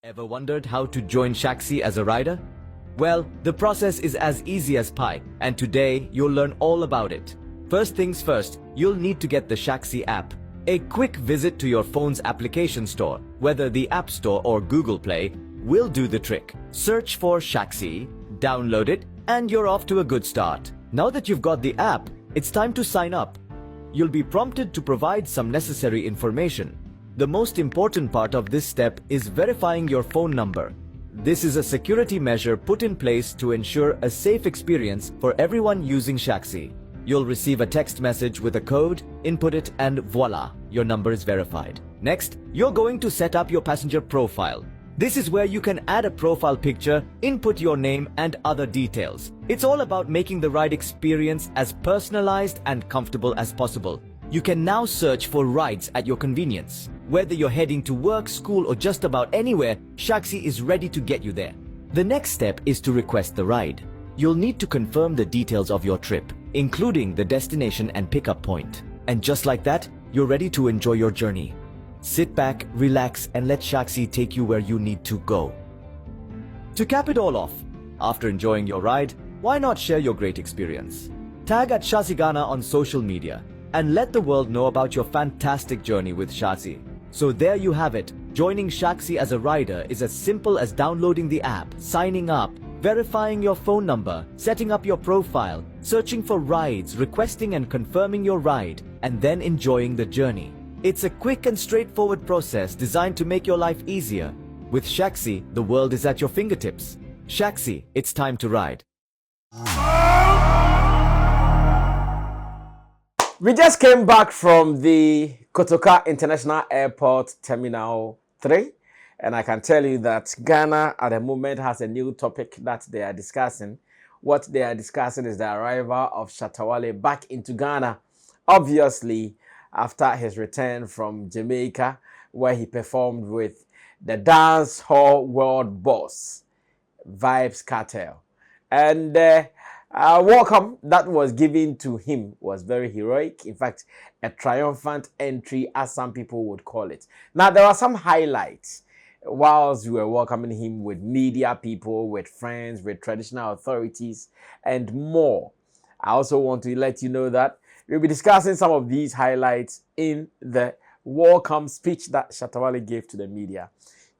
Ever wondered how to join Shaxi as a rider? Well, the process is as easy as pie, and today you'll learn all about it. First things first, you'll need to get the Shaxi app. A quick visit to your phone's application store, whether the App Store or Google Play, will do the trick. Search for Shaxi, download it, and you're off to a good start. Now that you've got the app, it's time to sign up. You'll be prompted to provide some necessary information. The most important part of this step is verifying your phone number. This is a security measure put in place to ensure a safe experience for everyone using Shaxi. You'll receive a text message with a code, input it, and voila, your number is verified. Next, you're going to set up your passenger profile. This is where you can add a profile picture, input your name, and other details. It's all about making the ride experience as personalized and comfortable as possible. You can now search for rides at your convenience. Whether you're heading to work, school, or just about anywhere, Shaxi is ready to get you there. The next step is to request the ride. You'll need to confirm the details of your trip, including the destination and pickup point. And just like that, you're ready to enjoy your journey. Sit back, relax, and let Shaxi take you where you need to go. To cap it all off, after enjoying your ride, why not share your great experience? Tag at Shaxi Ghana on social media and let the world know about your fantastic journey with Shaxi. So there you have it. Joining Shaxi as a rider is as simple as downloading the app, signing up, verifying your phone number, setting up your profile, searching for rides, requesting and confirming your ride, and then enjoying the journey. It's a quick and straightforward process designed to make your life easier. With Shaxi, the world is at your fingertips. Shaxi, it's time to ride. We just came back from the Kotoka International Airport Terminal 3, and I can tell you that Ghana at the moment has a new topic that they are discussing. What they are discussing is the arrival of Shatta Wale back into Ghana, obviously after his return from Jamaica, where he performed with the dance hall world boss, Vybz Kartel. And welcome that was given to him was very heroic. In fact, a triumphant entry, as some people would call it. Now, there are some highlights whilst we were welcoming him with media people, with friends, with traditional authorities, and more. I also want to let you know that we'll be discussing some of these highlights in the welcome speech that Shatta Wale gave to the media.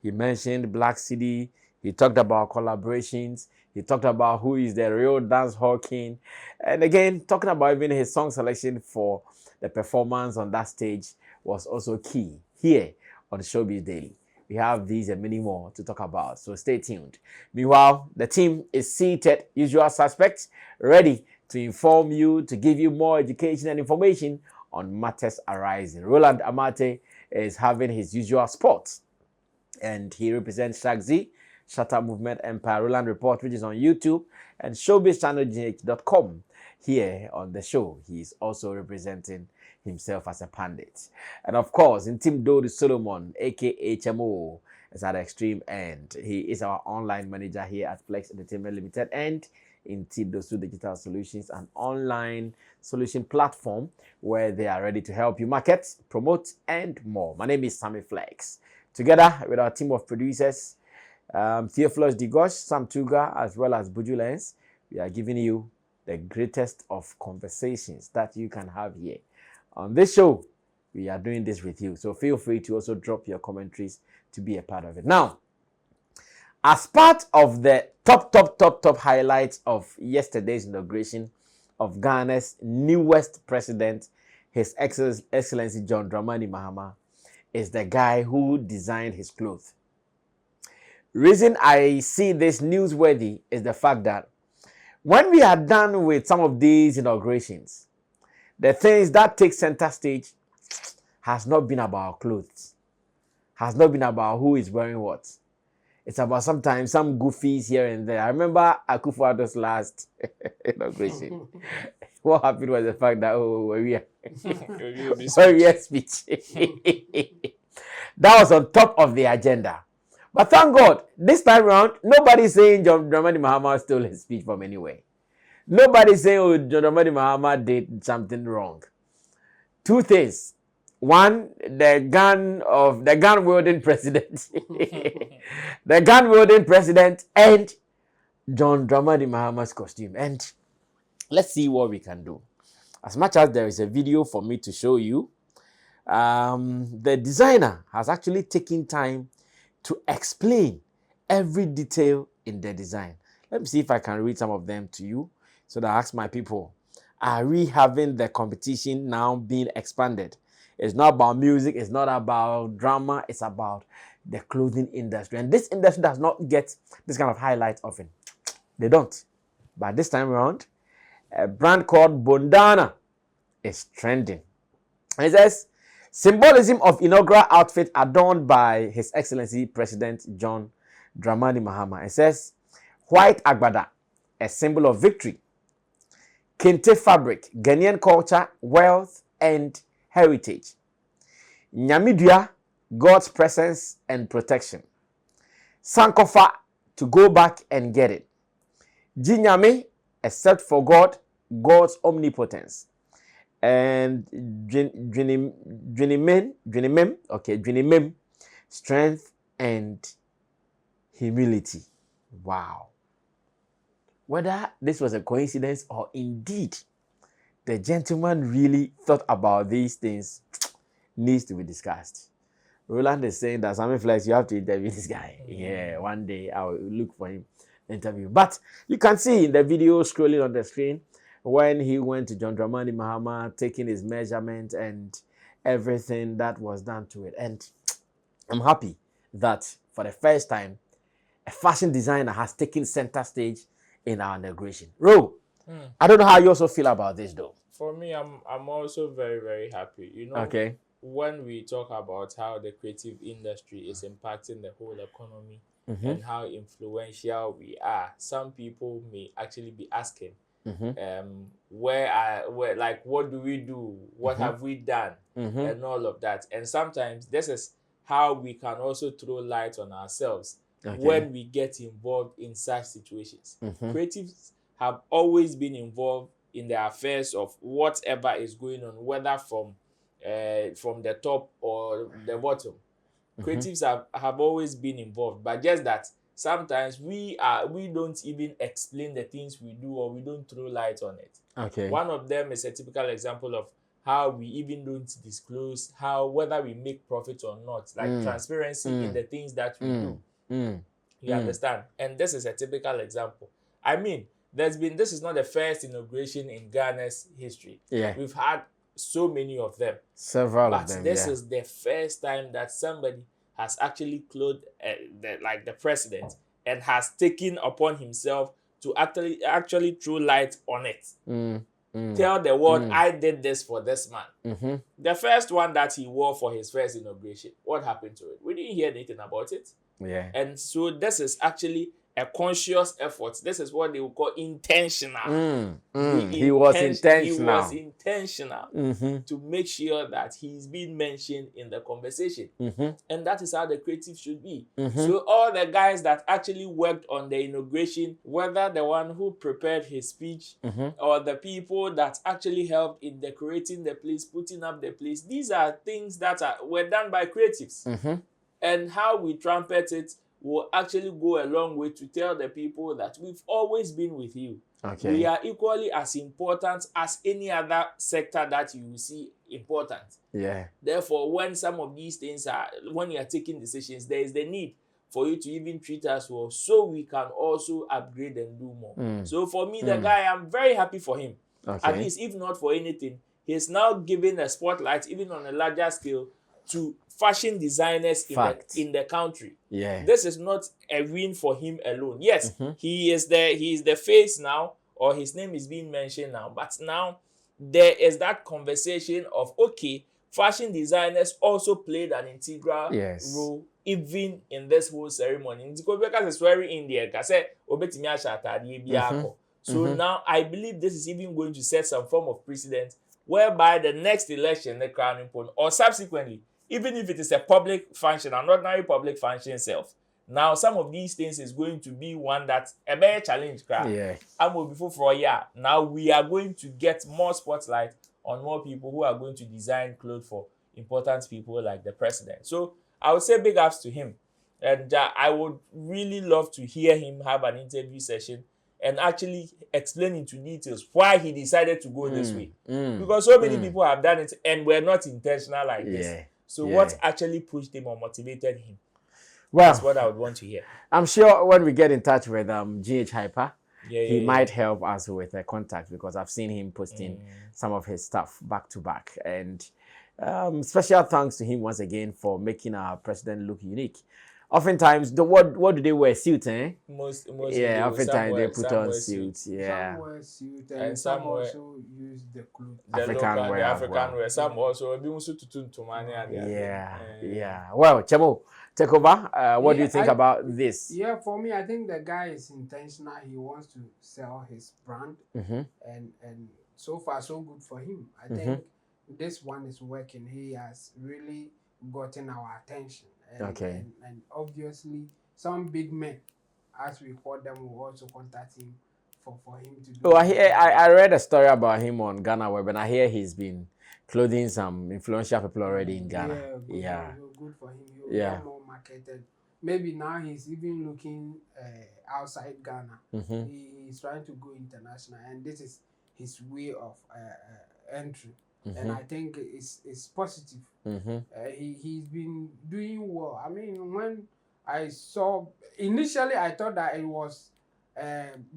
He mentioned Black City. He talked about collaborations. He talked about who is the real dance hall king. And again, talking about even his song selection for the performance on that stage was also key here on Showbiz Daily. We have these and many more to talk about, so stay tuned. Meanwhile, the team is seated, usual suspects, ready to inform you, to give you more education and information on matters arising. Roland Amate is having his usual spot, and he represents Shaxi, Shatta Movement Empire Roland Report, which is on YouTube, and showbizchannelgh.com. Here on the show, he is also representing himself as a pundit. And of course, in Team Dodi Solomon, aka HMO, is at the extreme end. He is our online manager here at Flex Entertainment Limited and in Team Dosu Digital Solutions, an online solution platform where they are ready to help you market, promote, and more. My name is Sammy Flex. Together with our team of producers, Theophilus Digosh, Sam Tuga, as well as Buju Lens, we are giving you the greatest of conversations that you can have here. On this show, we are doing this with you. So feel free to also drop your commentaries to be a part of it. Now, as part of the top highlights of yesterday's inauguration of Ghana's newest president, His Excellency John Dramani Mahama, is the guy who designed his clothes. Reason I see this newsworthy is the fact that when we are done with some of these inaugurations, the things that take center stage has not been about clothes, has not been about who is wearing what. It's about sometimes some goofies here and there. I remember Akufo-Addo's last inauguration. What happened was the fact that, we are speech. That was on top of the agenda. But thank God, this time around, nobody's saying John Dramani Mahama stole his speech from anywhere. Nobody's saying, John Dramani Mahama did something wrong. Two things. One, the gun wielding president, the gun wielding president, and John Dramani Mahama's costume. And let's see what we can do. As much as there is a video for me to show you, the designer has actually taken time to explain every detail in the design. Let me see if I can read some of them to you. So that I ask my people, are we having the competition now being expanded? It's not about music, it's not about drama, it's about the clothing industry. And this industry does not get this kind of highlight often. They don't. But this time around, a brand called Bondana is trending. And it says, symbolism of inaugural outfit adorned by His Excellency President John Dramani Mahama. It says, white agbada, a symbol of victory. Kente fabric, Ghanaian culture, wealth, and heritage. Nyamidua, God's presence and protection. Sankofa, to go back and get it. Jinyame, except for God, God's omnipotence. And Dwinimem, strength and humility. Wow. Whether this was a coincidence or indeed the gentleman really thought about these things needs to be discussed. Roland is saying that Sammy Flex, you have to interview this guy. Yeah, one day I will look for him, interview. But you can see in the video scrolling on the screen when he went to John Dramani Mahama, taking his measurement and everything that was done to it. And I'm happy that for the first time, a fashion designer has taken center stage in our inauguration. Ro, I don't know how you also feel about this though. For me, I'm also very, very happy. You know, Okay. When we talk about how the creative industry is impacting the whole economy and how influential we are, some people may actually be asking, where like, what do we do? What have we done? And all of that. And sometimes this is how we can also throw light on ourselves when we get involved in such situations. Creatives have always been involved in the affairs of whatever is going on, whether from the top or the bottom. Creatives have always been involved, but just that sometimes we don't even explain the things we do, or we don't throw light on it. Okay. One of them is a typical example of how we even don't disclose whether we make profit or not, like transparency in the things that we do. You understand? And this is a typical example. I mean, this is not the first inauguration in Ghana's history. Yeah. We've had so many of them. Several of them. But this is the first time that somebody has actually clothed the president and has taken upon himself to actually throw light on it. Tell the world, I did this for this man. The first one that he wore for his first inauguration, what happened to it? We didn't hear anything about it. Yeah. And so this is actually a conscious effort. This is what they would call intentional. He was intentional. He was intentional to make sure that he's being mentioned in the conversation. And that is how the creative should be. So all the guys that actually worked on the inauguration, whether the one who prepared his speech or the people that actually helped in decorating the place, putting up the place, these are things that were done by creatives. And how we trumpet it will actually go a long way to tell the people that we've always been with you. Okay. We are equally as important as any other sector that you see important. Yeah. Therefore, when some of these things when you are taking decisions, there is the need for you to even treat us well, so we can also upgrade and do more. So for me, the guy, I'm very happy for him. Okay. At least, if not for anything, he's now giving a spotlight, even on a larger scale, to fashion designers in the country. Yeah. This is not a win for him alone. Yes, he is the face now, or his name is being mentioned now. But now there is that conversation of, okay, fashion designers also played an integral role even in this whole ceremony. Because it's very in there. So now I believe this is even going to set some form of precedent whereby the next election, the crowning point, or subsequently, even if it is a public function, an ordinary public function itself, now some of these things is going to be one that a better challenge. Yeah. And before for a year, now we are going to get more spotlight on more people who are going to design clothes for important people like the president. So I would say big ups to him. And I would really love to hear him have an interview session and actually explain into details why he decided to go this way. Because so many people have done it and were not intentional like this. So what actually pushed him or motivated him? Well, that's what I would want to hear. I'm sure when we get in touch with GH Hyper, he might help us with a contact, because I've seen him posting some of his stuff back to back. And special thanks to him once again for making our president look unique. Oftentimes, what do they wear? Suits, eh? Most oftentimes they put on suits. Some wear suits and some also use the clothes. African wear. Some also Well, Chemo, take over. What do you think about this? Yeah, for me, I think the guy is intentional. He wants to sell his brand, and so far so good for him. I think this one is working. He has really gotten our attention. And obviously, some big men, as we call them, will also contact him for him to do. Oh, I read a story about him on Ghana Web, and I hear he's been clothing some influential people already in Ghana. Good for him. He'll get more marketed. Maybe now he's even looking outside Ghana. He's trying to go international, and this is his way of entry. And I think it's positive. He's been doing well. I mean, when I saw initially, I thought that it was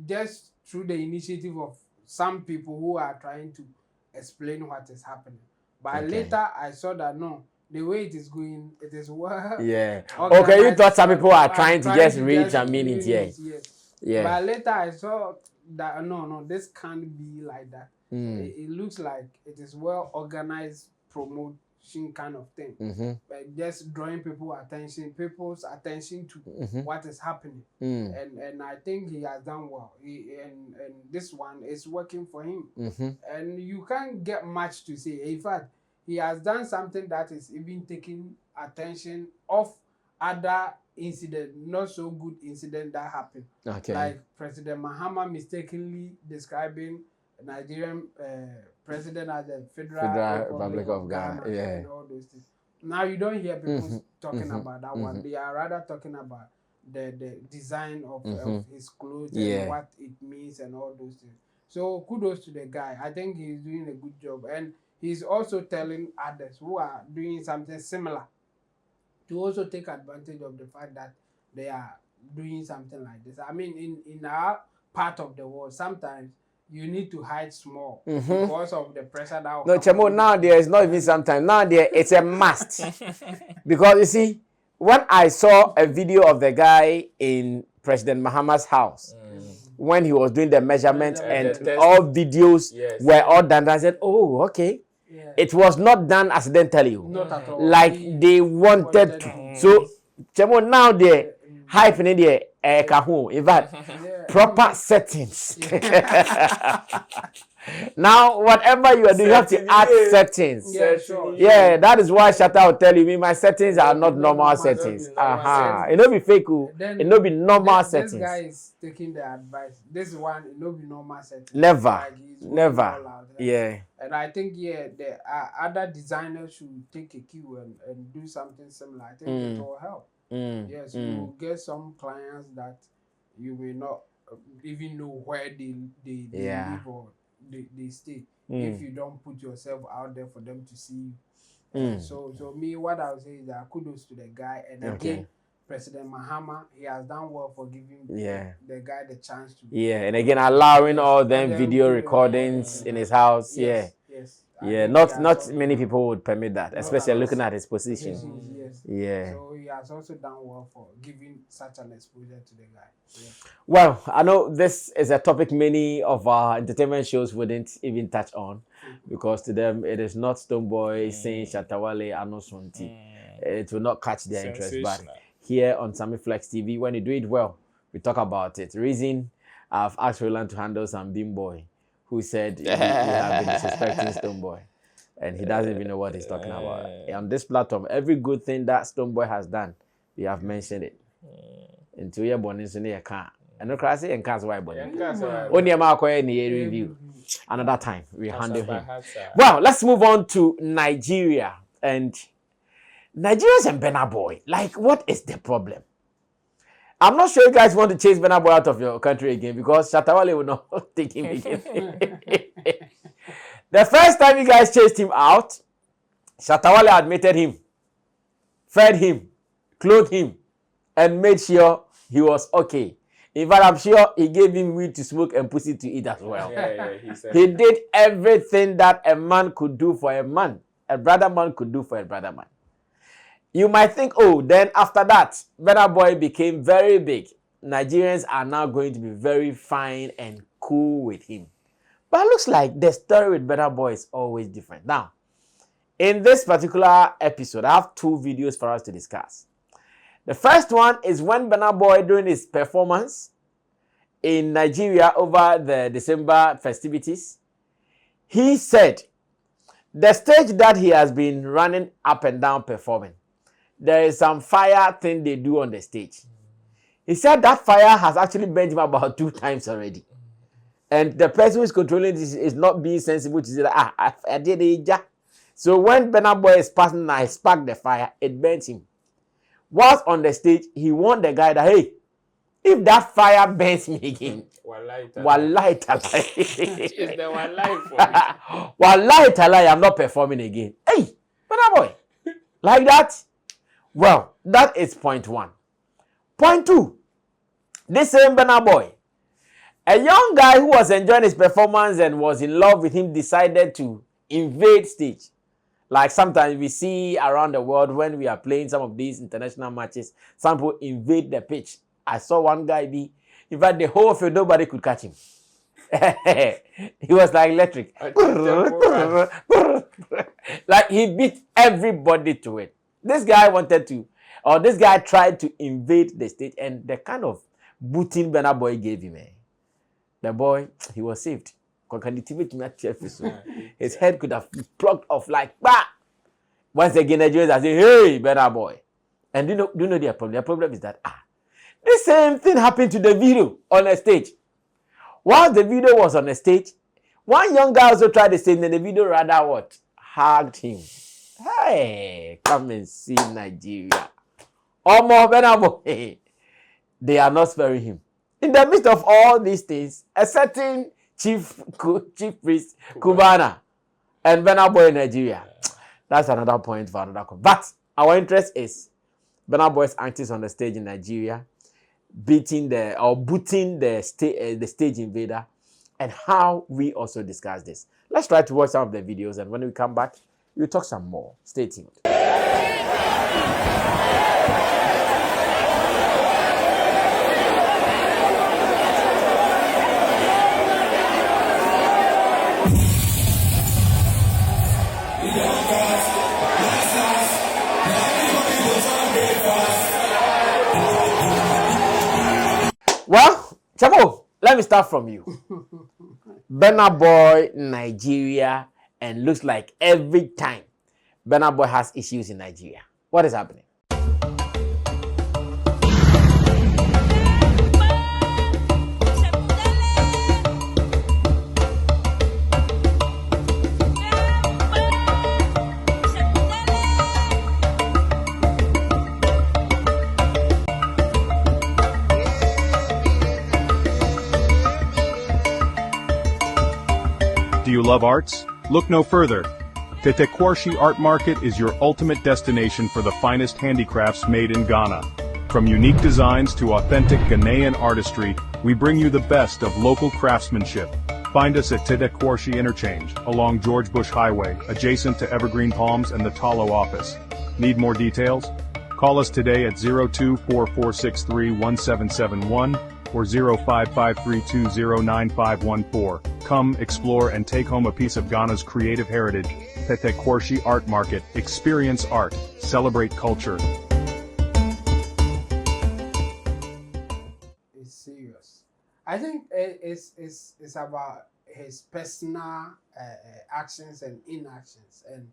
just through the initiative of some people who are trying to explain what is happening. But later, I saw that no, the way it is going, it is well. Okay, you thought some people are trying to just reach a minute, yes. But later, I saw that no, this can't be like that. It looks like it is well organized promotion kind of thing, but just drawing people's attention to what is happening, and I think he has done well. And this one is working for him, and you can't get much to say. In fact, he has done something that is even taking attention of other incident, not so good incident that happened, like President Mahama mistakenly describing Nigerian president as the Federal Republic of Ghana and all those things. Now you don't hear people talking about that one. They are rather talking about the design of his clothes and what it means and all those things. So kudos to the guy. I think he's doing a good job, and he's also telling others who are doing something similar to also take advantage of the fact that they are doing something like this. I mean, in our part of the world, sometimes you need to hide small because of the pressure that. No, Chemo, now there is not even sometimes. Now there it's a must. Because you see, when I saw a video of the guy in President Mahama's house, when he was doing the measurement and all videos were all done, I said, oh, okay. It was not done accidentally. Not at all. Like they wanted to. So, Chemo, now they're hyping in there. In fact, proper settings. Now, whatever you are doing, you have to add settings. Yeah, that is why Shatta will tell you, my settings are not normal settings. It not be fake, it not be normal settings. This guy is taking the advice. This one, it not be normal settings. Never. And I think, the other designers should take a cue and do something similar. I think it will help. Yes, you will get some clients that you may not even know where they live or they stay if you don't put yourself out there for them to see you. So me, what I would say is that kudos to the guy, and again, President Mahama, he has done well for giving the guy the chance to. And again, allowing all them video recordings in his house. Not many people would permit that, especially looking at his position. So he has also done well for giving such an exposure to the guy. Well, I know this is a topic many of our entertainment shows wouldn't even touch on, because to them it is not Stonebwoy saying Shatta Wale and no Sonti. It will not catch their interest. But here on Sammy Flex TV, when you do it well, we talk about it. Reason I've asked Roland to handle some Beam Boy, who said he have been disrespecting Stonebwoy, and he doesn't even know what he's talking about. On this platform, every good thing that Stonebwoy has done, we have mentioned it. Until you're born in a car. And no crazy and cars why born. Only a mark in the review. Another time we handle him. Well, let's move on to Nigeria. and Nigerians and Burna Boy. Like, what is the problem? I'm not sure you guys want to chase Burna Boy out of your country again because Shatta Wale will not take him again. The first time you guys chased him out, Shatta Wale admitted him, fed him, clothed him, and made sure he was okay. In fact, I'm sure he gave him weed to smoke and pussy to eat as well. He did everything that a man could do for a man, a brother man could do for a brother man. You might think, oh, then after that, Burna Boy became very big. Nigerians are now going to be very fine and cool with him. But it looks like the story with Burna Boy is always different. Now, in this particular episode, I have 2 videos for us to discuss. The first one is when Burna Boy, during his performance in Nigeria over the December festivities, he said the stage that he has been running up and down performing, there is some fire thing they do on the stage. He said that fire has actually burned him about 2 times already. And the person who is controlling this is not being sensible to say that, I did it. So when Burna Boy is passing and I spark the fire, it burns him. Whilst on the stage, he warned the guy that, hey, if that fire burns me again, wallahi talai. It's the wallahi for me. Wallahi talai, I'm not performing again. Hey, Burna Boy, like that? Well, that is point 1. Point 2, this same Burna Boy, a young guy who was enjoying his performance and was in love with him decided to invade stage. Like sometimes we see around the world when we are playing some of these international matches, some people invade the pitch. I saw one guy in fact, the whole field, nobody could catch him. He was like electric. Like he beat everybody to it. This guy tried to invade the stage, and the kind of booting Burna Boy gave him, the boy, he was saved. His head could have plucked off like bah. Once again, Nigerians are saying, hey, Burna Boy. And do you know their problem? Their problem is that the same thing happened to the video on the stage. While the video was on the stage, one young guy also tried the same, and the video rather what? Hugged him. Hey, come and see Nigeria. Omo Burna Boy. They are not sparing him. In the midst of all these things, a certain chief priest, Cubana, and Burna Boy in Nigeria. That's another point for another call. But our interest is Burna Boy's antics on the stage in Nigeria, booting the stage invader, and how we also discuss this. Let's try to watch some of the videos, and when we come back, we'll talk some more. Stay tuned. Well, Chamo, let me start from you. Burna Boy, Nigeria, and looks like every time Burna Boy has issues in Nigeria. What is happening? Do you love arts? Look no further. Tetteh Quarshie Art Market is your ultimate destination for the finest handicrafts made in Ghana. From unique designs to authentic Ghanaian artistry, we bring you the best of local craftsmanship. Find us at Tetteh Quarshie Interchange, along George Bush Highway, adjacent to Evergreen Palms and the Talo office. Need more details? Call us today at 0244631771 or 0553209514. Come, explore, and take home a piece of Ghana's creative heritage. Tetteh Quarshie Art Market. Experience art. Celebrate culture. It's serious. I think it's about his personal actions and inactions, and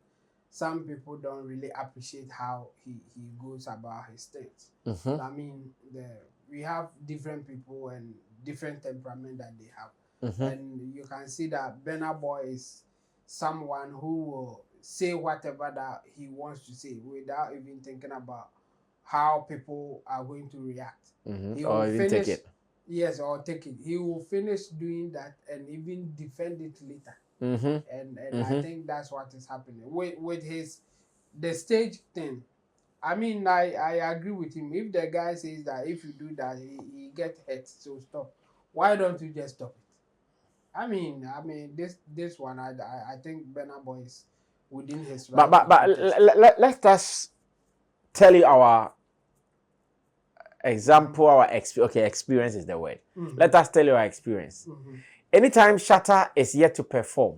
some people don't really appreciate how he goes about his things. Mm-hmm. I mean, we have different people and different temperament that they have. Mm-hmm. And you can see that Burna Boy is someone who will say whatever that he wants to say without even thinking about how people are going to react. He Or will even take it. Yes, or take it. He will finish doing that and even defend it later. And I think that's what is happening with the stage thing. I mean, I agree with him. If the guy says that if you do that, he get hurt, so stop. Why don't you just stop it? I mean, this one, I think Burna Boy is within his right. But let us tell you our example, our experience is the word. Let us tell you our experience. Anytime Shatta is yet to perform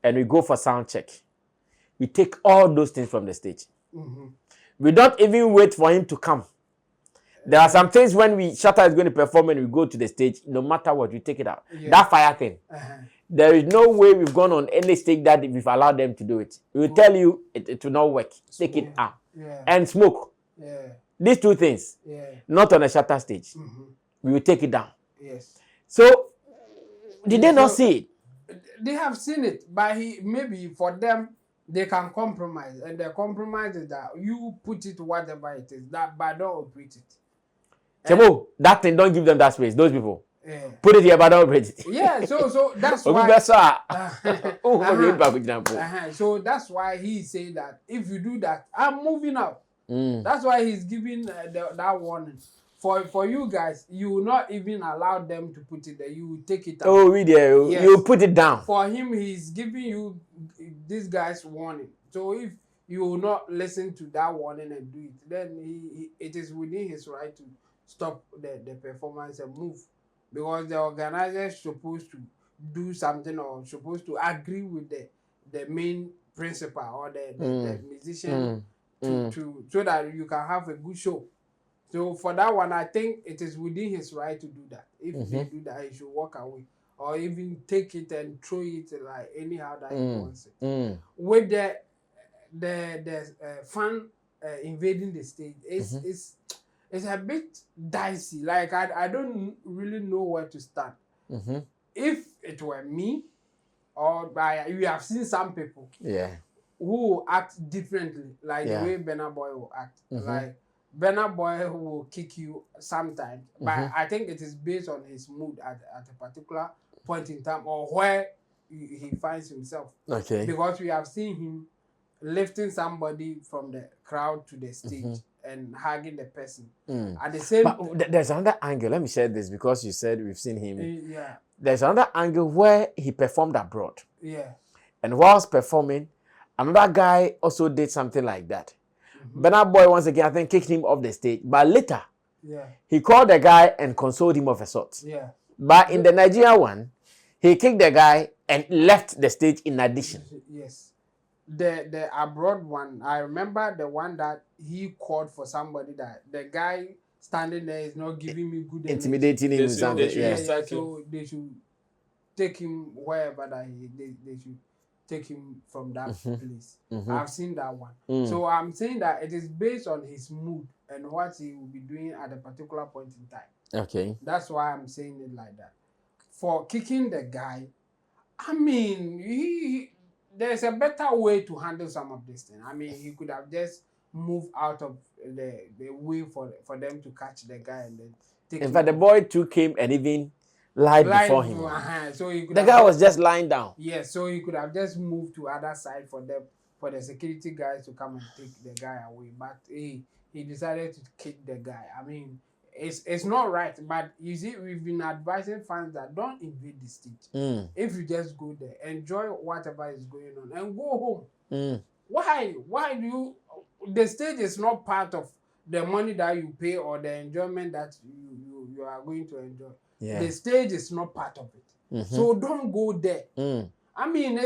and we go for sound check, we take all those things from the stage. We don't even wait for him to come. There are some things when Shatta is going to perform and we go to the stage, no matter what, we take it out. That fire thing. There is no way we've gone on any stage that we've allowed them to do it. We will tell you it will not work. Take it out. And smoke. These two things. Not on a Shatta stage. We will take it down. Yes. So, did they not see it? They have seen it, but maybe for them, they can compromise. And the compromise is that you put it whatever it is, but don't operate it. Chemo, that thing, don't give them that space, those people. Put it here, but don't operate it. Yeah, so that's why. So that's why he say that if you do that, I'm moving out. That's why he's giving that warning. For you guys, you will not even allow them to put it there. You will take it out. Oh, really? Yes. You put it down. For him, he's giving you this guy's warning. So if you will not listen to that warning and do it, then it is within his right to stop the performance and move. Because the organizer is supposed to do something or supposed to agree with the main principal or the musician so that you can have a good show. So for that one, I think it is within his right to do that. If they do that, he should walk away or even take it and throw it like anyhow that he wants it. With the fan invading the stage, it's a bit dicey. Like I don't really know where to start. If it were me, or you have seen some people, who act differently, like the way Burna Boy will act, like. Burna Boy will kick you sometimes, but I think it is based on his mood at a particular point in time or where he finds himself. Okay. Because we have seen him lifting somebody from the crowd to the stage and hugging the person. At the same but there's another angle. Let me share this because you said we've seen him. There's another angle where he performed abroad. And whilst performing, another guy also did something like that. Burna Boy once again, I think, kicked him off the stage. But later, he called the guy and consoled him of a sort. But in the Nigerian one, he kicked the guy and left the stage in addition. Yes. The abroad one, I remember the one that he called for somebody that the guy standing there is not giving me good intimidating him with something. So they should take him wherever that they should take him from that place. I've seen that one. So I'm saying that it is based on his mood and what he will be doing at a particular point in time. Okay. That's why I'm saying it like that. For kicking the guy, I mean, there's a better way to handle some of this thing. I mean, he could have just moved out of the way for them to catch the guy and then take him. In fact, the boy too came and even lied before him. So the guy was just lying down. Yes, so he could have just moved to other side for the security guys to come and take the guy away. But he decided to kick the guy. I mean, it's not right. But you see, we've been advising fans that don't invade the stage. If you just go there, enjoy whatever is going on, and go home. Why do you? The stage is not part of the money that you pay or the enjoyment that you are going to enjoy. The stage is not part of it. So don't go there. I mean,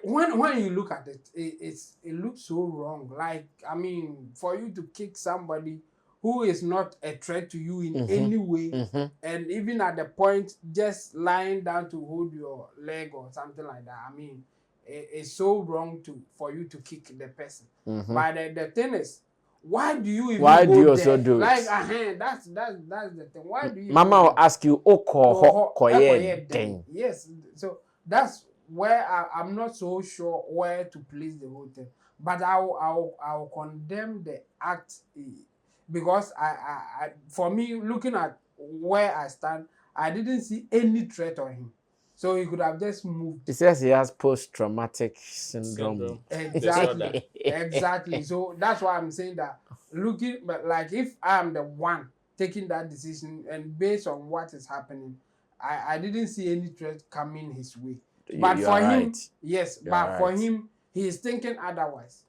when you look at it, it looks so wrong. Like, I mean, for you to kick somebody who is not a threat to you in any way, and even at the point just lying down to hold your leg or something like that, I mean, it's so wrong for you to kick the person. But the thing is, why do you even why go do you there? also do like, it? That's the thing. Why do you? Mama will ask you, yes. So where I'm not so sure where to place the whole thing, but I'll condemn the act because for me, looking at where I stand, I didn't see any threat on him, so he could have just moved. He says he has post-traumatic syndrome. Exactly, exactly. So that's why I'm saying that looking, but like if I'm the one taking that decision and based on what is happening, I didn't see any threat coming his way. But for him, yes, but for him, he is thinking otherwise.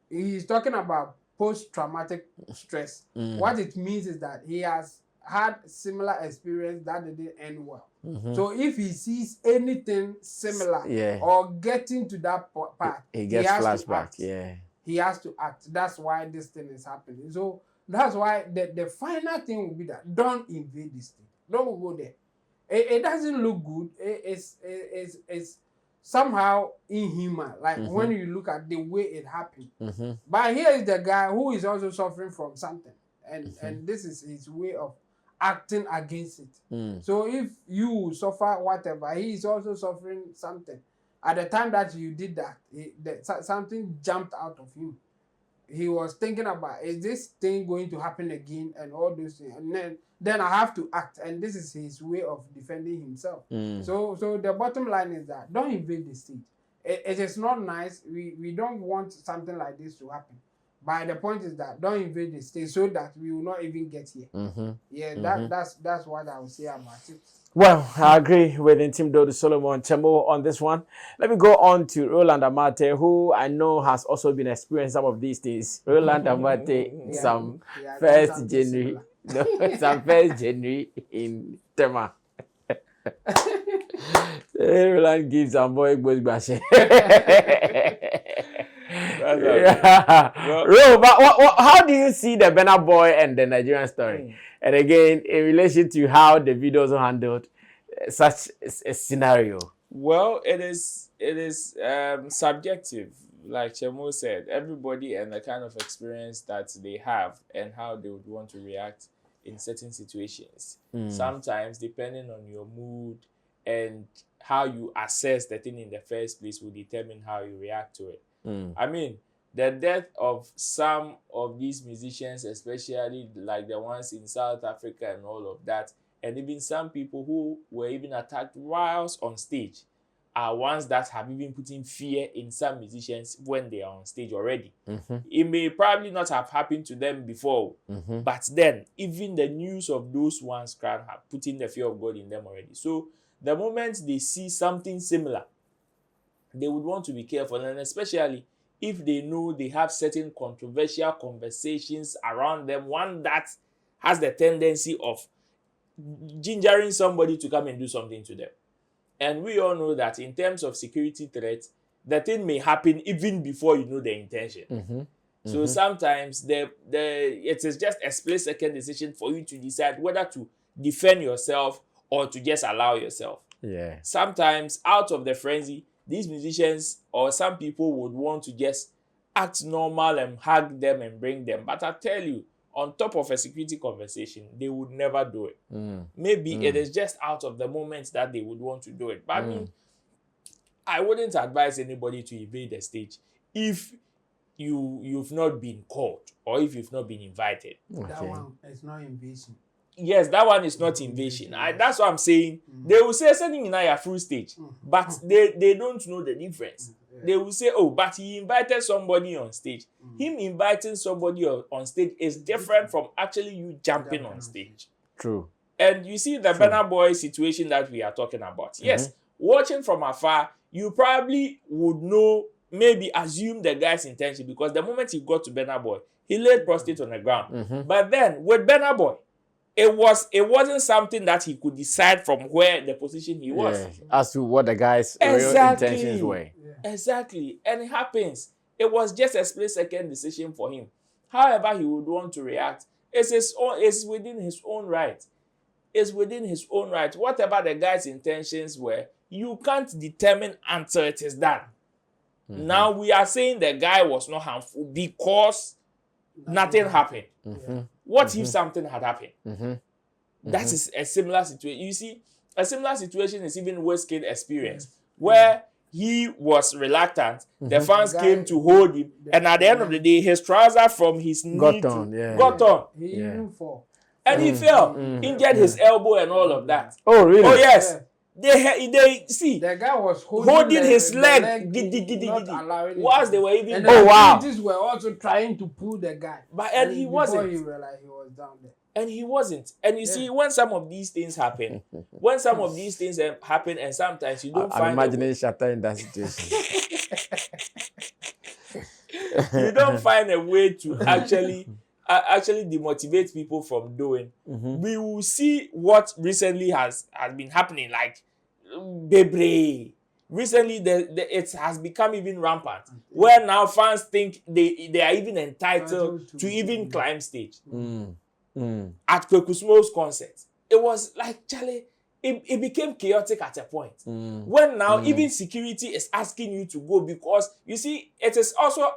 He is talking about post-traumatic stress. What it means is that he has had similar experience that didn't end well. So if he sees anything similar or getting to that part, he gets flashback. He has to act. That's why this thing is happening. So that's why the final thing will be that don't invade this thing. Don't go there. It doesn't look good. It's somehow inhuman. Like when you look at the way it happened. But here is the guy who is also suffering from something, and this is his way of acting against it. So if you suffer whatever, he is also suffering something. At the time that you did that, something jumped out of him. He was thinking about, is this thing going to happen again, and all those things, and then I have to act, and this is his way of defending himself. So the bottom line is that don't invade the stage. It is not nice. We don't want something like this to happen. But the point is that don't invade the stage so that we will not even get here. That's what I would say about it. Well, I agree with Intim Solomon Chemo on this one. Let me go on to Roland Amate, who I know has also been experiencing some of these things. Roland Amate, some 1st January. No, some 1st January in Tema. Roland gives some boy goes bashing. But how do you see the Burna Boy and the Nigerian story? And again, in relation to how the videos are handled, such a scenario. Well, it is subjective, like Chemo said. Everybody and the kind of experience that they have and how they would want to react in certain situations. Sometimes, depending on your mood and how you assess the thing in the first place, will determine how you react to it. I mean, the death of some of these musicians, especially like the ones in South Africa and all of that, and even some people who were even attacked whilst on stage, are ones that have even put in fear in some musicians when they are on stage already. It may probably not have happened to them before, but then even the news of those ones can have put in the fear of God in them already. So the moment they see something similar, they would want to be careful, and especially if they know they have certain controversial conversations around them, one that has the tendency of gingering somebody to come and do something to them. And we all know that in terms of security threats, the thing may happen even before you know the intention. So sometimes it is just a split-second decision for you to decide whether to defend yourself or to just allow yourself. Sometimes out of the frenzy, these musicians or some people would want to just act normal and hug them and bring them. But I tell you, on top of a security conversation, they would never do it. Maybe it is just out of the moment that they would want to do it. But I mean, I wouldn't advise anybody to invade the stage if you've not been called or if you've not been invited. That one is not invasion. Yes, that one is not invasion. That's what I'm saying. They will say something in a full stage, but they don't know the difference. They will say, oh, but he invited somebody on stage. Him inviting somebody on stage is different from actually you jumping on stage. True. And you see the Burna Boy situation that we are talking about. Yes, watching from afar, you probably would know, maybe assume the guy's intention, because the moment he got to Burna Boy, he laid prostrate on the ground. But then with Burna Boy, it wasn't something that he could decide from where the position he was. As to what the guy's real intentions were. Exactly. And it happens. It was just a split-second decision for him. However he would want to react, it's within his own right. It's within his own right. Whatever the guy's intentions were, you can't determine until it is done. Now we are saying the guy was not harmful because nothing happened. What if something had happened? That is a similar situation. You see, a similar situation is even worst case experience, where he was reluctant. The fans came to hold him, and at the end of the day, his trouser from his knee got on. He even fall. And he fell, injured his elbow and all of that. Oh, really? Oh, yes. They see. The guy was holding his leg. Whilst they were even. And the were also trying to pull the guy. And he wasn't. He realized he was down there. And he wasn't. And you see, when some of these things happen, and sometimes you don't find. I'm imagining Shatta in that situation. You don't find a way to actually demotivate people from doing. We will see what recently has been happening, like Bebre. Recently, it has become even rampant, where now fans think they are even entitled to even climb stage. At Kwekusmo's concert, it was like, Charlie, it became chaotic at a point. When now even security is asking you to go, because you see, it is also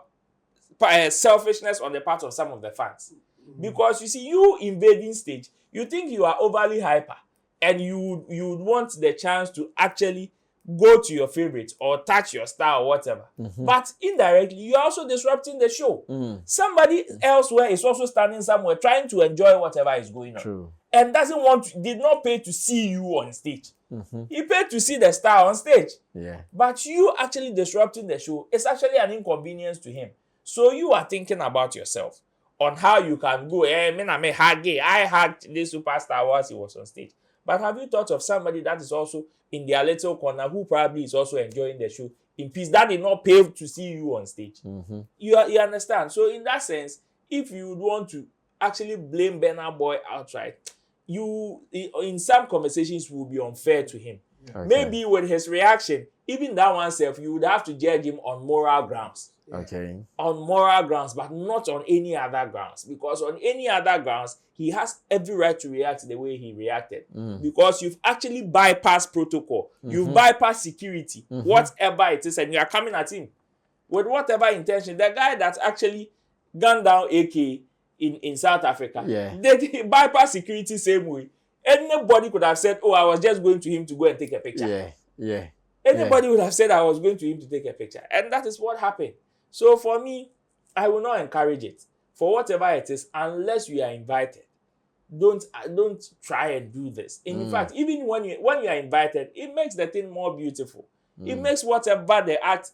selfishness on the part of some of the fans. Because you see, you invading stage, you think you are overly hyper, and you want the chance to actually go to your favorite or touch your star or whatever. But indirectly, you're also disrupting the show. Somebody elsewhere is also standing somewhere trying to enjoy whatever is going on. True. And did not pay to see you on stage. He paid to see the star on stage. Yeah. But you actually disrupting the show is actually an inconvenience to him. So you are thinking about yourself on how you can go, I hugged this superstar whilst he was on stage. But have you thought of somebody that is also in their little corner who probably is also enjoying the show in peace, that did not pay to see you on stage? You understand? So in that sense, if you want to actually blame Burna Boy outright, you, in some conversations, will be unfair to him. Okay. Maybe with his reaction, even that oneself, you would have to judge him on moral grounds. Okay. On moral grounds, but not on any other grounds. Because on any other grounds, he has every right to react the way he reacted. Because you've actually bypassed protocol. You've bypassed security, whatever it is, and you are coming at him with whatever intention. The guy that actually gunned down AK in South Africa, they bypass security same way. Anybody could have said, oh, I was just going to him to go and take a picture. Anybody would have said I was going to him to take a picture. And that is what happened. So for me, I will not encourage it. For whatever it is, unless you are invited, don't try and do this. In fact, even when you are invited, it makes the thing more beautiful. It makes whatever act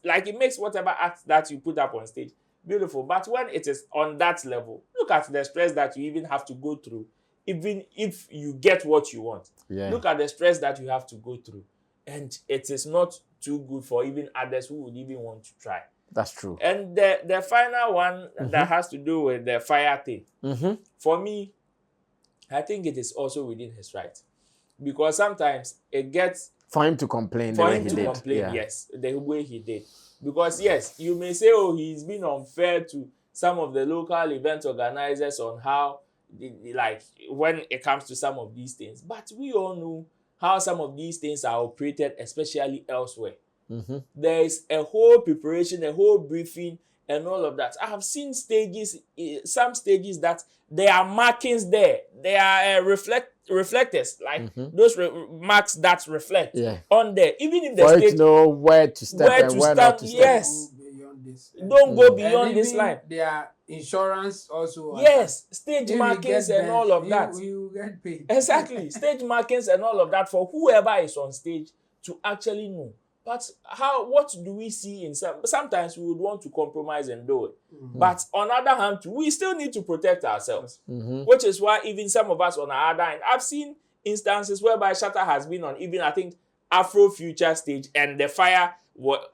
that you put up on stage beautiful. But when it is on that level, look at the stress that you even have to go through, even if you get what you want. Look at the stress that you have to go through. And it is not too good for even others who would even want to try. That's true. And the final one that has to do with the fire thing, for me, I think it is also within his right. Because sometimes it gets... For him to complain the way he did. Yes, the way he did. Because yes, you may say, oh, he's been unfair to some of the local event organizers on how, like, when it comes to some of these things. But we all know how some of these things are operated, especially elsewhere. There is a whole preparation, a whole briefing, and all of that. I have seen stages, some stages that there are markings there. There are reflectors, like those marks that reflect on there. Even if the for stage, to know where to step where and to where stand, not to step. yes. Don't go beyond this line. Their insurance also. Yes, stage markings and all of that. You get paid. Exactly, stage markings and all of that for whoever is on stage to actually know. But what do we see in sometimes we would want to compromise and do it. But on the other hand, we still need to protect ourselves. Which is why even some of us on our other end, I've seen instances whereby Shatta has been on even, I think, Afro Future stage, and the fire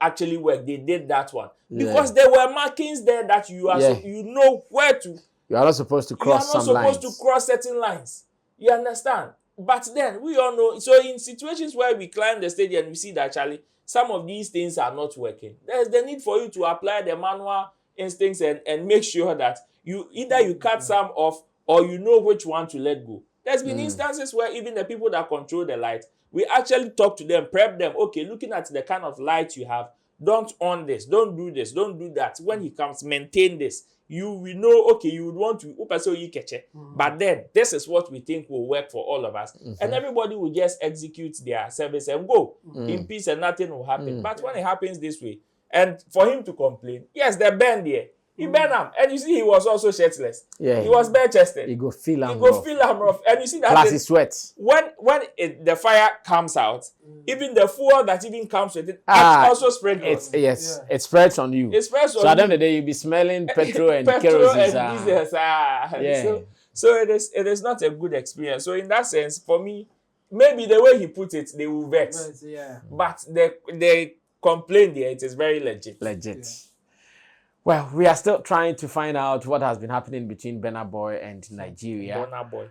actually worked. They did that one. Because there were markings there that you are you know where to. You are not supposed to cross some lines. You are not supposed to cross certain lines. You understand? But then we all know, so in situations where we climb the stage and we see that, Charlie, some of these things are not working, there's the need for you to apply the manual instincts and make sure that you cut some off or you know which one to let go. There's been instances where even the people that control the light, we actually talk to them, prep them, okay, looking at the kind of light you have, don't on this, don't do this, don't do that. When he comes, maintain this. You will know, okay, you would want to, but then this is what we think will work for all of us. And everybody will just execute their service and go in peace and nothing will happen. But when it happens this way, and for him to complain, yes, they bend there. He bent him. And you see, he was also shirtless. Yeah. He was bare-chested. He go feel him rough. And you see that plus he sweats. When the fire comes out, even the fuel that even comes with it also spreads. It spreads on you. It spreads on you. So at the end of the day, you'll be smelling petrol and kerosene. So it is not a good experience. So in that sense, for me, maybe the way he put it, they will vex. But the complaint there, it is very legit. Yeah. Well, we are still trying to find out what has been happening between Burna Boy and Nigeria. Burna Boy.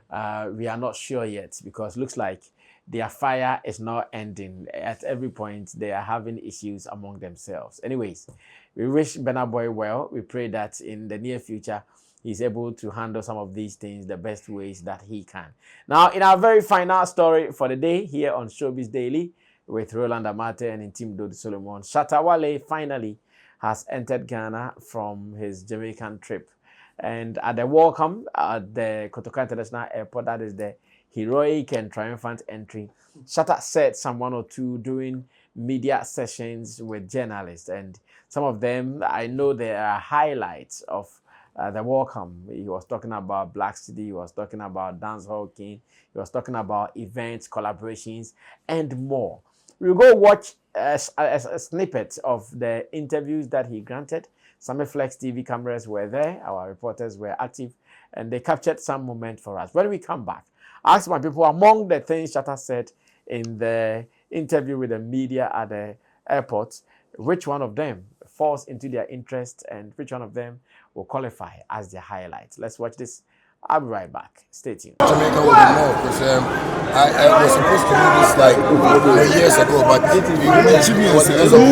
We are not sure yet because looks like their fire is not ending. At every point, they are having issues among themselves. Anyways, we wish Burna Boy well. We pray that in the near future, he's able to handle some of these things the best ways that he can. Now, in our very final story for the day here on Showbiz Daily with Roland Amate and Intim Dodi Solomon, Shatta Wale finally has entered Ghana from his Jamaican trip. And at the welcome at the Kotoka International Airport, that is the heroic and triumphant entry, Shatta said some one or two during media sessions with journalists. And some of them, I know there are highlights of the welcome. He was talking about Black City, he was talking about Dancehall King, he was talking about events, collaborations, and more. We'll go watch a snippet of the interviews that he granted. Sammy Flex TV cameras were there, our reporters were active, and they captured some moment for us. When we come back, ask my people, among the things Shatta said in the interview with the media at the airport, which one of them falls into their interest and which one of them will qualify as their highlight. Let's watch this. I'll be right back. Stay tuned. Jamaica will be more because I was supposed to do this like years ago, but it was because of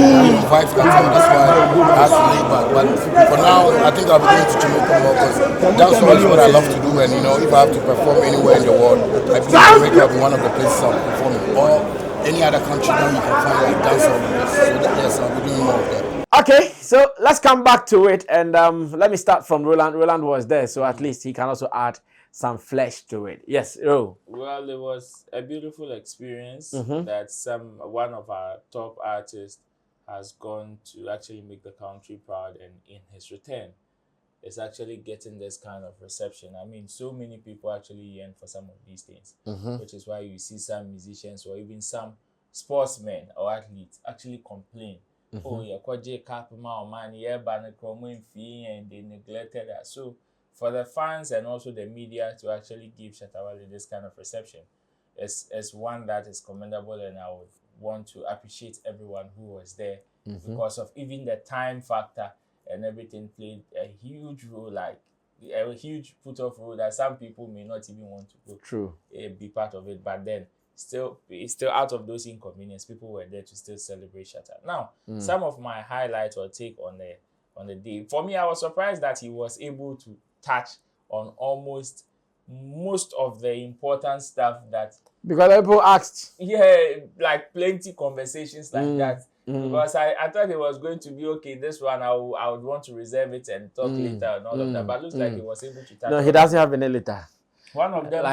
vibes that time. That's why I had to lay back. But for now, I think I'll be going to Jamaica more because that's always what I love to do. And you know, if I have to perform anywhere in the world, I think Jamaica will be one of the places I'll be performing. Or any other country now you can find like dancehall. So yes, I'll be doing more of that. Okay, so let's come back to it, and let me start from Roland. Roland was there, so at least he can also add some flesh to it. Yes, Ro. Well, it was a beautiful experience that one of our top artists has gone to actually make the country proud, and in his return, is actually getting this kind of reception. I mean, so many people actually yearn for some of these things, which is why you see some musicians or even some sportsmen or athletes actually complain. Oh, yeah, kwaje kapma man, yeah, banakromo fee, and they neglected that. So, for the fans and also the media to actually give Shatta Wale this kind of reception is one that is commendable, and I would want to appreciate everyone who was there because of even the time factor and everything played a huge role, like a huge put-off role that some people may not even want to go be part of it, but then it's still out of those inconvenience, people were there to still celebrate Shatta. Now, some of my highlights or take on the day. For me, I was surprised that he was able to touch on almost most of the important stuff that... Because people asked. Yeah, like plenty conversations like that. Because I thought it was going to be, okay, this one I would want to reserve it and talk later and all of that. But it looks like he was able to touch. No, he doesn't have any later. One of them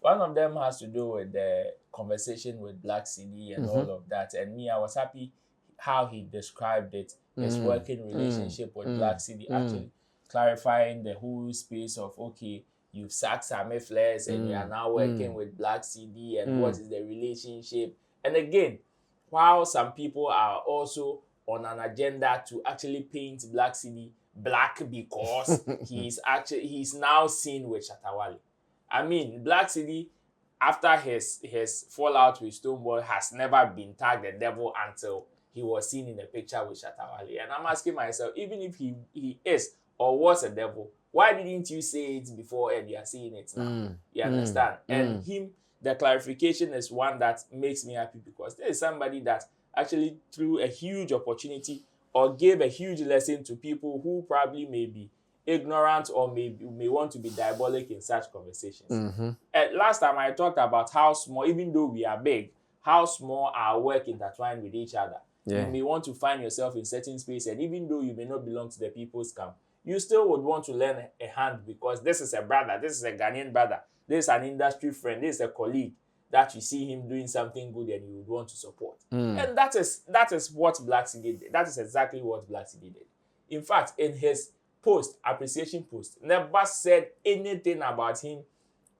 One of them has to do with the conversation with Black CD and all of that. And me, I was happy how he described it, his working relationship with Black CD, actually clarifying the whole space of, okay, you've sacked Sammy Flex and you are now working with Black CD and what is the relationship. And again, while some people are also on an agenda to actually paint Black CD black because he's now seen with Shatta Wale. I mean, Black CD, after his fallout with Stonebwoy, has never been tagged the devil until he was seen in a picture with Shatta Wale. And I'm asking myself, even if he is or was a devil, why didn't you say it before and you are seeing it now? You understand? And the clarification is one that makes me happy because there is somebody that actually threw a huge opportunity or gave a huge lesson to people who probably may be ignorant or may want to be diabolic in such conversations. Last time I talked about how small, even though we are big, how small our work intertwined with each other. You may want to find yourself in certain space, and even though you may not belong to the people's camp, you still would want to lend a hand because this is a brother, this is a Ghanaian brother, this is an industry friend, this is a colleague that you see him doing something good and you would want to support. And that is what Blacksy did. That is exactly what Blacksy did. In fact, in his appreciation post, never said anything about him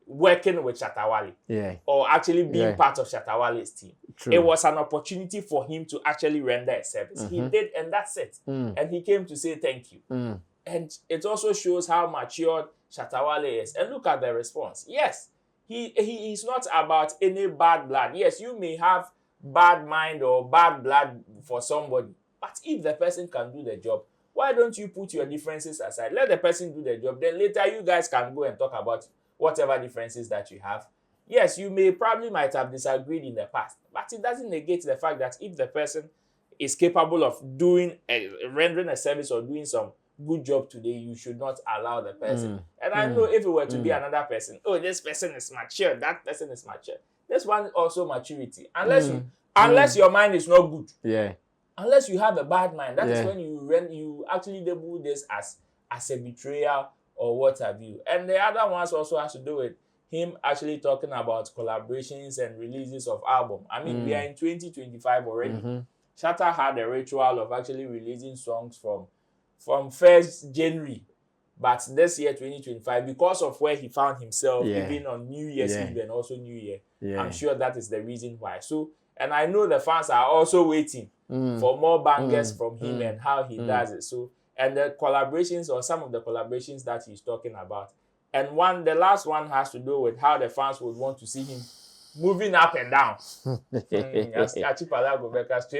working with Shatta Wale or actually being part of Shatta Wale's team. True. It was an opportunity for him to actually render a service. He did, and that's it. And he came to say thank you. And it also shows how matured Shatta Wale is. And look at the response. Yes, he is not about any bad blood. Yes, you may have bad mind or bad blood for somebody, but if the person can do the job, why don't you put your differences aside? Let the person do the job. Then later you guys can go and talk about whatever differences that you have. Yes, you might have disagreed in the past, but it doesn't negate the fact that if the person is capable of rendering a service or doing some good job today, you should not allow the person. And I know if it were to be another person, oh, this person is mature, that person is mature. This one also maturity. Unless your mind is not good. Yeah. Unless you have a bad mind, that is when you actually label this as a betrayal or what have you. And the other ones also has to do with him actually talking about collaborations and releases of album. I mean, we are in 2025 already. Shatta had a ritual of actually releasing songs from 1st January. But this year, 2025, because of where he found himself, even on New Year's Eve and also New Year, I'm sure that is the reason why. So, and I know the fans are also waiting for more bangers from him and how he does it. So, and the collaborations or some of the collaborations that he's talking about. And the last one has to do with how the fans would want to see him moving up and down. Straight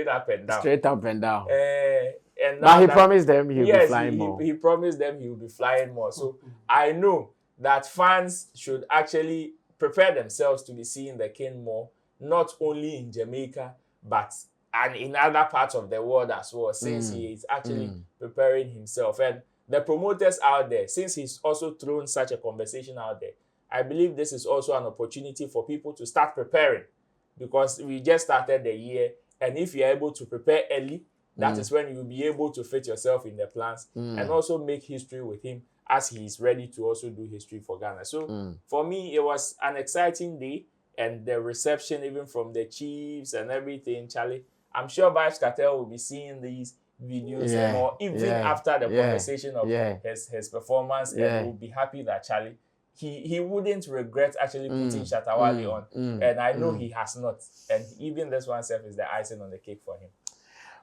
up and down. Straight up and down. But he promised them he'll be flying more. He promised them he'll be flying more. So I know that fans should actually prepare themselves to be seeing the king more, not only in Jamaica, but and in other parts of the world as well, since he is actually preparing himself. And the promoters out there, since he's also thrown such a conversation out there, I believe this is also an opportunity for people to start preparing, because we just started the year, and if you're able to prepare early, that is when you'll be able to fit yourself in the plans and also make history with him as he's ready to also do history for Ghana. So for me, it was an exciting day, and the reception even from the chiefs and everything, Charlie, I'm sure Vybz Kartel will be seeing these videos and more, even after the conversation of his performance, and will be happy that Charlie, he wouldn't regret actually putting Shatta Wale on. And I know he has not. And even this one self is the icing on the cake for him.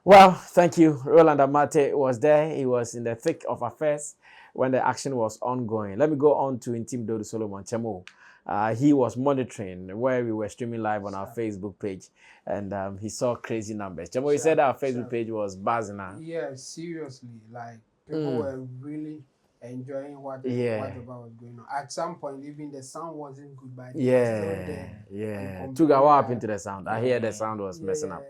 Well, thank you. Roland Amate was there. He was in the thick of affairs when the action was ongoing. Let me go on to Intim Dodo Solomon Chemo. He was monitoring where we were streaming live on our Facebook page, and he saw crazy numbers. Chemo, he said our Facebook page was buzzing. Yeah, seriously. Like, people were really enjoying whatever was going on. At some point, even the sound wasn't good, but took a while into the sound. I hear the sound was messing up.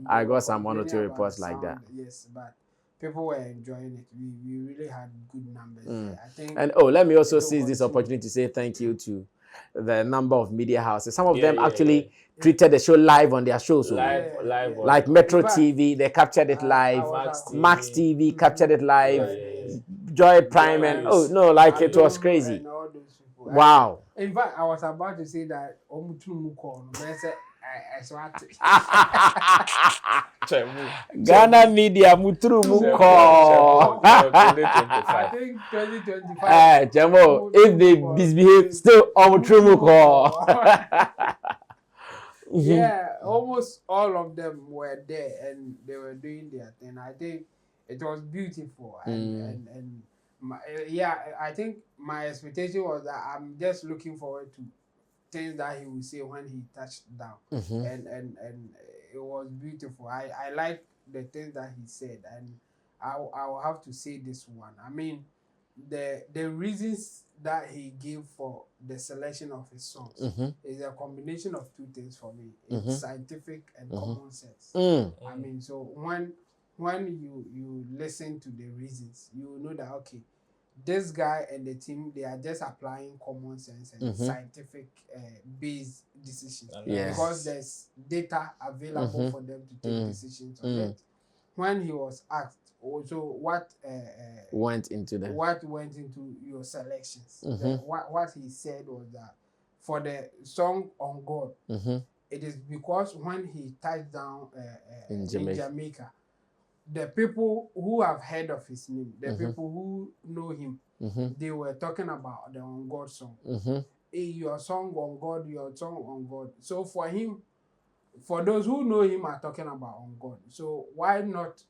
I got some 1 or 2 reports like that. Yes, but people were enjoying it. We really had good numbers. I think. And let me also seize this opportunity to say thank you to the number of media houses. Some of them actually treated the show live on their shows. Live like Metro TV, they captured it live. Max TV captured it live. Joy Prime and it was crazy. Wow. In fact, I was about to say that Ghana media muturu muko. I think 2025. Jamo, if they misbehave, still muturu muko. Yeah, almost all of them were there and they were doing their thing. I think it was beautiful and I think my expectation was that I'm just looking forward to things that he would say when he touched down, and it was beautiful. I like the things that he said, and I will have to say this one. I mean, the reasons that he gave for the selection of his songs is a combination of 2 things for me. It's scientific and common sense. I mean, so when you listen to the reasons, you know that okay, this guy and the team, they are just applying common sense and scientific based decisions. Because there's data available for them to take decisions on it. When he was asked also what went into your selections, what he said was that for the song On God, it is because when he touched down in Jamaica, the people who have heard of his name, the people who know him, they were talking about the On God song. Hey, your song On God, your song On God. So for him, for those who know him are talking about On God. So why not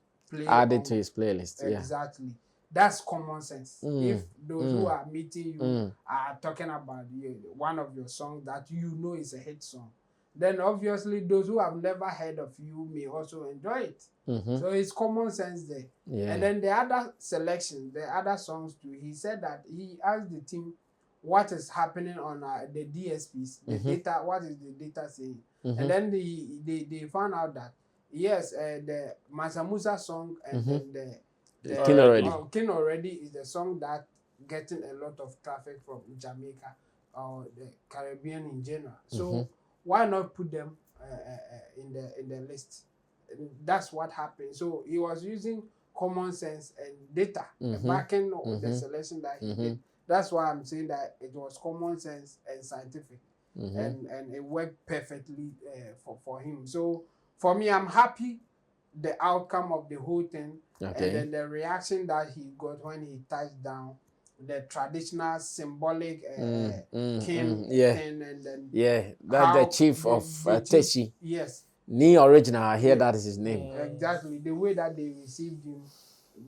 add it to his playlist? Exactly. That's common sense. If those who are meeting you are talking about one of your songs that you know is a hit song, then obviously those who have never heard of you may also enjoy it. So it's common sense there. And then the other selections, the other songs too, he said that he asked the team what is happening on the DSPs, the data, what is the data saying? And then they found out that, yes, the Masamusa song and then the King Already is the song that getting a lot of traffic from Jamaica or the Caribbean in general. So why not put them in the list? That's what happened. So he was using common sense and data backing the selection that he did. That's why I'm saying that it was common sense and scientific, and it worked perfectly for him. So for me, I'm happy the outcome of the whole thing, and then the reaction that he got when he touched down, the traditional symbolic king thing, and then that's the chief of Tetteh. Yes, Ni original. I hear that is his name. Exactly, the way that they received him,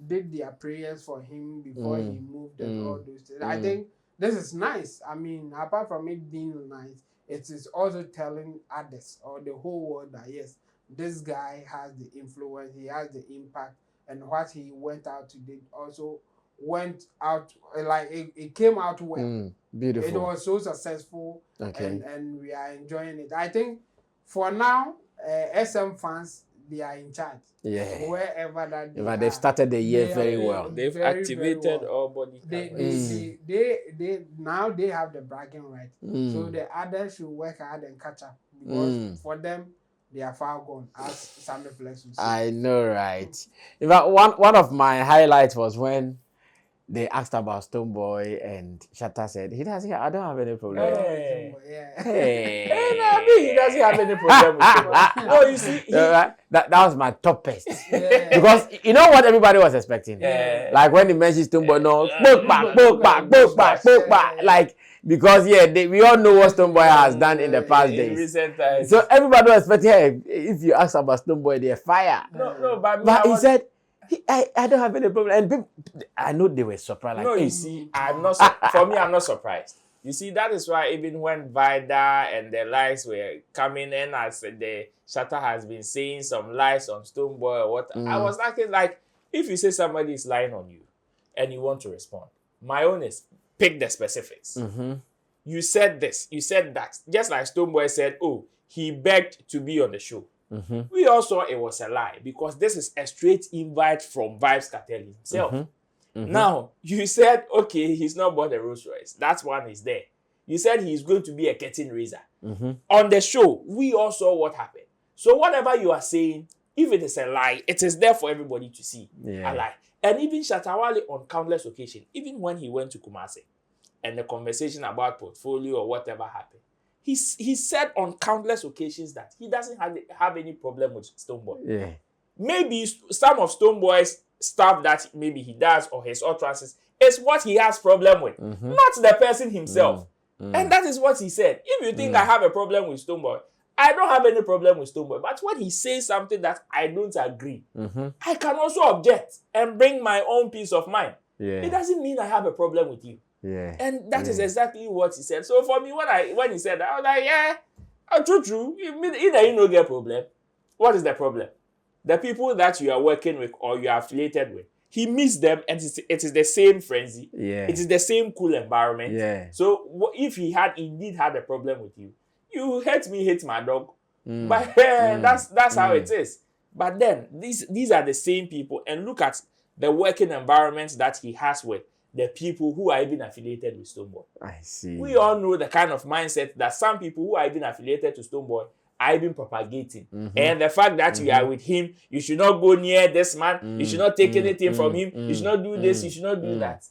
did their prayers for him before he moved and all those things. I think this is nice. I mean, apart from it being nice, it is also telling others or the whole world that yes, this guy has the influence, he has the impact, and what he went out to do also went out like it came out well. Beautiful. It was so successful, and we are enjoying it. I think for now, SM fans, they are in charge. Wherever that they've started the year very well. They've activated all body. They now they have the bragging right. So the others should work hard and catch up because for them they are far gone, as Sammy Flex would say. I know, right? In fact, one of my highlights was when they asked about Stone Boy and Shatta said, I don't have any problem. Hey, he doesn't have any problem with Stone Boy. No, you see, that was my toughest. Because you know what everybody was expecting? Like when he mentioned Stone Boy, no, spoke back. Like, because we all know what Stone Boy has done in the past days. In recent times. So everybody was expecting, hey, if you ask about Stone Boy, they're fire. No, but he said, I don't have any problem. And people, I know they were surprised. Like, no, you see, I'm not. For me, I'm not surprised. You see, that is why even when Vida and the lies were coming in, as the Shatta has been saying some lies on Stone Boy or what, I was thinking like, if you say somebody is lying on you and you want to respond, my own is pick the specifics. You said this, you said that. Just like Stone Boy said, oh, he begged to be on the show. We all saw it was a lie because this is a straight invite from Vybz Kartel himself. Now, you said, okay, he's not bought a Rolls Royce. That's one is there. You said he's going to be a curtain raiser. On the show, we all saw what happened. So whatever you are saying, if it is a lie, it is there for everybody to see. A lie. And even Shatta Wale on countless occasions, even when he went to Kumasi and the conversation about portfolio or whatever happened, he said on countless occasions that he doesn't have any problem with Stone Boy. Maybe some of Stone Boy's stuff that maybe he does or his utterances is what he has problem with, not the person himself. And that is what he said. If you think I have a problem with Stone Boy, I don't have any problem with Stone Boy. But when he says something that I don't agree, I can also object and bring my own peace of mind. It doesn't mean I have a problem with you. And that is exactly what he said. So for me, when he said that, I was like, true. Either you don't get a problem. What is the problem? The people that you are working with or you are affiliated with, he missed them and it is the same frenzy. It is the same cool environment. So if he indeed had a problem with you, you hate me, hate my dog. But that's how it is. But then these are the same people, and look at the working environments that he has with the people who are even affiliated with Stonebwoy. I see. We all know the kind of mindset that some people who are even affiliated to Stonebwoy are even propagating. And the fact that you are with him, you should not go near this man, you should not take anything from him, you should not do this, you should not do that.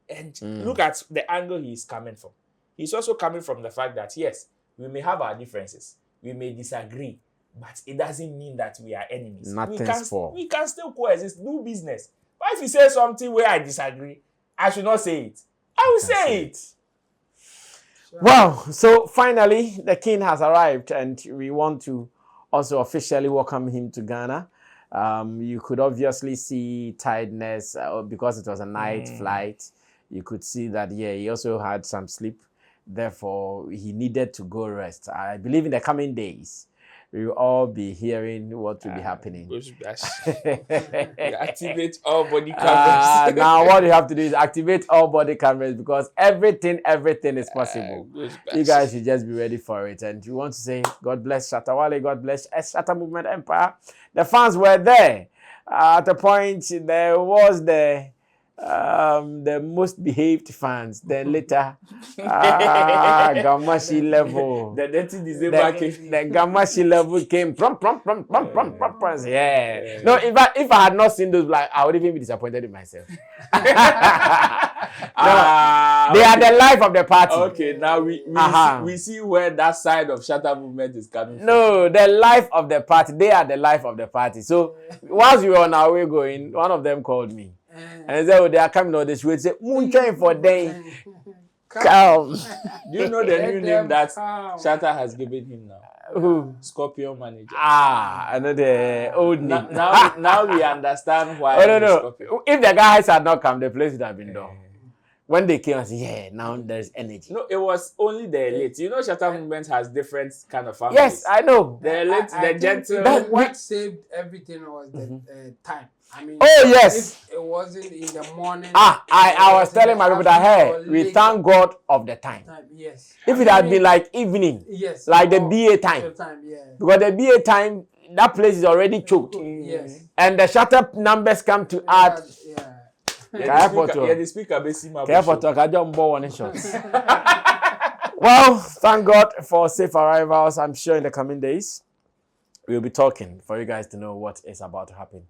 And look at the angle he is coming from. He's also coming from the fact that, yes, we may have our differences, we may disagree, but it doesn't mean that we are enemies. We can still coexist, do business. But if you say something where I disagree, I should not say it. I will say it. Well, so finally, the king has arrived, and we want to also officially welcome him to Ghana. You could obviously see tiredness because it was a night flight. You could see that, yeah, he also had some sleep. Therefore, he needed to go rest. I believe in the coming days, we will all be hearing what will be happening. Activate all body cameras. Now what you have to do is activate all body cameras, because everything is possible. You guys should just be ready for it. And you want to say, God bless Shatta Wale, God bless Shatta Movement Empire. The fans were there. At the point, there was the most behaved fans. Then later, Gamashi level. The dirty December came. The Gamashi level came. Yeah. No, if I had not seen those, like, I would even be disappointed in myself. No, they are the life of the party. Okay, now we see where that side of Shatta Movement is coming from. No, the life of the party. They are the life of the party. So, whilst we were on our way going, one of them called me. And they said, oh, they are coming on this way. Say, moon train for them. Come. Do you know the new name that Shatta has given him now? Who? Scorpion Manager. I know the old name. Now we understand why. Oh, no. If the guys had not come, the place would have been done. When they came, I said, yeah, now there's energy. No, it was only the elite. You know, Shatta Movement has different kind of families. Yes, I know. The elite, the gentle. What saved everything was the time. I mean, oh, yes. If it wasn't in the morning. I was telling my people that, hey, we thank God of the time. Yes. If it had been like evening, yes, like the BA time. Yeah. Because the BA time, that place is already choked. Yes. And the Shatta numbers come to add. The speaker Well, thank God for safe arrivals. I'm sure in the coming days, we'll be talking for you guys to know what is about to happen.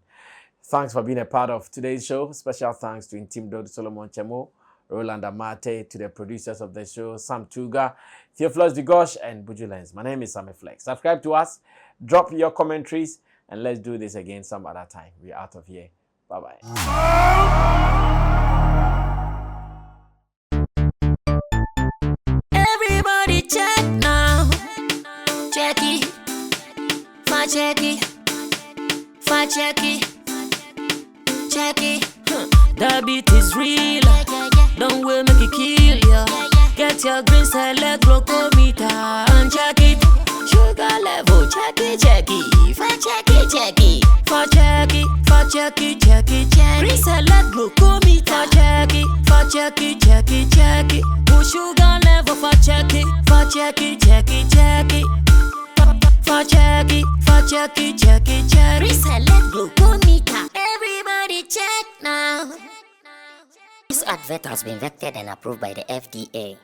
Thanks for being a part of today's show. Special thanks to Intim Solomon Chemo, Roland Amate, to the producers of the show, Sam Tuga, Theophilus Digosh, and Buju Lens. My name is Sammy Flex. Subscribe to us, drop your commentaries, and let's do this again some other time. We're out of here. Bye-bye. Everybody check now. Check it. Fa check it. Fa check it. Check it. The beat is real. Don't wait, make it kill ya. Get your green select glucometer and check it. Sugar level, check it, check it. Fa check it, check it. Fa check it, fa check it, check it, check it. Green select glucometer, check it, fa check it, check it, check it. Push sugar level, fa check it, fa check it, check it, check it. Fa check it, fa check it, check it, check it. Green select glucometer. Everybody check now. This advert has been vetted and approved by the FDA.